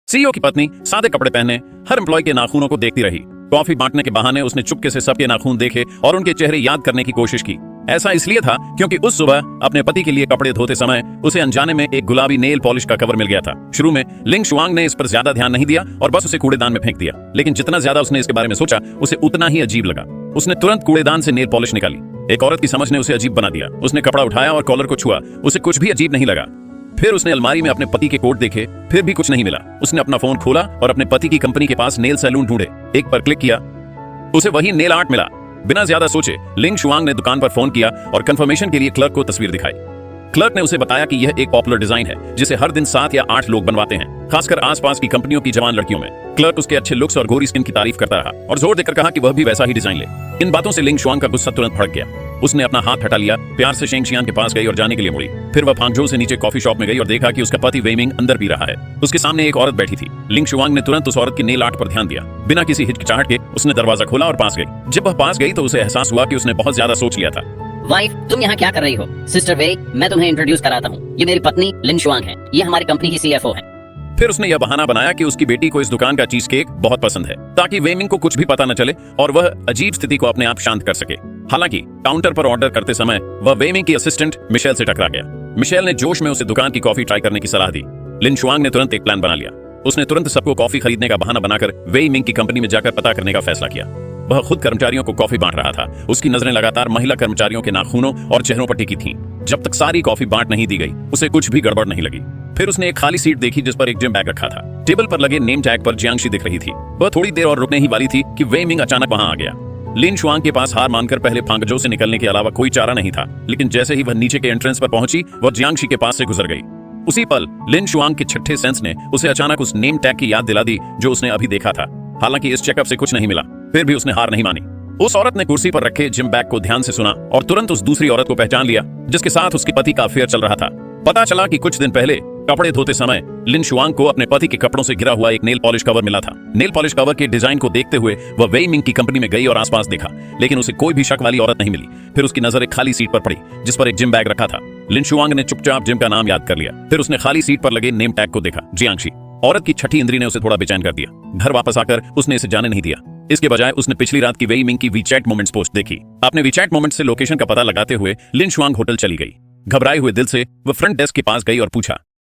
CEO की पत्नी सादे कपड़े पहने हर एम्प्लॉय के नाखूनों को देखती रही। कॉफी बांटने के बहाने उसने चुपके से सबके नाखून देखे और उनके चेहरे याद करने की कोशिश की। ऐसा इसलिए था क्योंकि उस सुबह अपने पति के लिए कपड़े धोते समय उसे अनजाने में एक गुलाबी नेल पॉलिश का कवर मिल गया था। शुरू में लिंग शुआंग ने इस पर ज्यादा ध्यान नहीं दिया और बस उसे कूड़ेदान में फेंक दिया, लेकिन जितना ज्यादा उसने इसके बारे में सोचा उसे उतना ही अजीब लगा। उसने तुरंत कूड़ेदान से नेल पॉलिश निकाली। एक औरत की समझ ने उसे अजीब बना दिया। उसने कपड़ा उठाया और कॉलर को छुआ, उसे कुछ भी अजीब नहीं लगा। फिर उसने अलमारी में अपने पति के कोट देखे, फिर भी कुछ नहीं मिला। उसने अपना फोन खोला और अपने पति की कंपनी के पास नेल सैलून ढूंढे। एक पर क्लिक किया, उसे वही नेल आर्ट मिला। बिना ज्यादा सोचे लिंग शुआंग ने दुकान पर फोन किया और कंफर्मेशन के लिए क्लर्क को तस्वीर दिखाई। क्लर्क ने उसे बताया कि यह एक पॉपुलर डिजाइन है जिसे हर दिन 7 या 8 लोग बनवाते हैं, खासकर आसपास की कंपनियों की जवान लड़कियों में। क्लर्क उसके अच्छे लुक्स और गोरी स्किन की तारीफ करता रहा और जोर देकर कहा कि वह भी वैसा ही डिजाइन ले। इन बातों से लिंग शुआंग का गुस्सा तुरंत भड़क गया। उसने अपना हाथ हटा लिया, प्यार से शेंग शियान के पास गई और जाने के लिए मुड़ी। फिर वह फांगझोउ से नीचे कॉफी शॉप में गई और देखा कि उसका पति वेइमिंग अंदर पी रहा है। उसके सामने एक औरत बैठी थी। लिंग शुआंग ने तुरंत उस औरत के नेल आर्ट पर ध्यान दिया। बिना किसी हिचकिचाहट के उसने दरवाजा खोला और पास गई। जब वह पास गई तो उसे एहसास हुआ कि उसने बहुत ज्यादा सोच लिया था। वाइफ, तुम यहाँ क्या कर रही हो? सिस्टर वेई, मैं तुम्हें इंट्रोड्यूस कराता हूँ। ये मेरी पत्नी लिंग शुआंग है। ये हमारी कंपनी की सीएफओ है। फिर उसने यह बहाना बनाया कि उसकी बेटी को इस दुकान का चीज केक बहुत पसंद है, ताकि वेइमिंग को कुछ भी पता न चले और वह अजीब स्थिति को अपने आप शांत कर सके। हालांकि काउंटर पर ऑर्डर करते समय वह वेइमिंग की असिस्टेंट मिशेल से टकरा गया। मिशेल ने जोश में उसे दुकान की कॉफी ट्राई करने की सलाह दी। लिंग शुआंग ने तुरंत एक प्लान बना लिया। उसने तुरंत सबको कॉफी खरीदने का बहाना बनाकर वेइमिंग की कंपनी में जाकर पता करने का फैसला किया। वह खुद कर्मचारियों को कॉफी बांट रहा था। उसकी नजरें लगातार महिला कर्मचारियों के नाखूनों और चेहरों पर टिकी थीं। जब तक सारी कॉफी बांट नहीं दी गई उसे कुछ भी गड़बड़ नहीं लगी। फिर उसने एक खाली सीट देखी जिस पर एक जिम बैग रखा था। टेबल पर लगे नेम टैग पर जियांगशी दिख रही थी। वह थोड़ी देर और रुकने ही वाली थी कि वेइमिंग अचानक वहां आ गया। लिन शुआंग के पास हार मानकर पहले फांगझोउ से निकलने के अलावा कोई चारा नहीं था, लेकिन जैसे ही वह नीचे के एंट्रेंस पर पहुंची वह जियांगशी के पास से गुजर गई। उसी पल लिन शुआंग के छठे सेंस ने उसे अचानक उस नेम टैग की याद दिला दी जो उसने अभी देखा था। हालांकि इस चेकअप से कुछ नहीं मिला, फिर भी उसने हार नहीं मानी। उस औरत ने कुर्सी पर रखे जिम बैग को ध्यान से सुना और तुरंत उस दूसरी औरत को पहचान लिया जिसके साथ उसके पति का अफेयर चल रहा था। पता चला कि कुछ दिन पहले कपड़े धोते समय लिन शुआंग को अपने पति के कपड़ों से घिरा हुआ एक नेल पॉलिश कवर मिला था। नेल पॉलिश कवर के डिजाइन को देखते हुए वह वेइमिंग की कंपनी में गई और आसपास देखा, लेकिन उसे कोई भी शक वाली औरत नहीं मिली। फिर उसकी नजर एक खाली सीट पर पड़ी जिस पर एक जिम बैग रखा था। लिन शुआंग ने चुपचाप जिम का नाम याद कर लिया। फिर उसने खाली सीट पर लगे नेम टैग को देखा, जियांगशी। औरत की छठी इंद्री ने उसे थोड़ा बेचैन कर दिया। घर वापस आकर उसने इसे जाने नहीं दिया। इसके बजाय उसने पिछली रात की वेइमिंग की वीचैट मोमेंट्स पोस्ट देखी। अपने वीचैट मोमेंट्स से लोकेशन का पता लगाते हुए लिन शुआंग होटल चली गई। घबराए हुए दिल से वह फ्रंट डेस्क के पास गई और पूछा,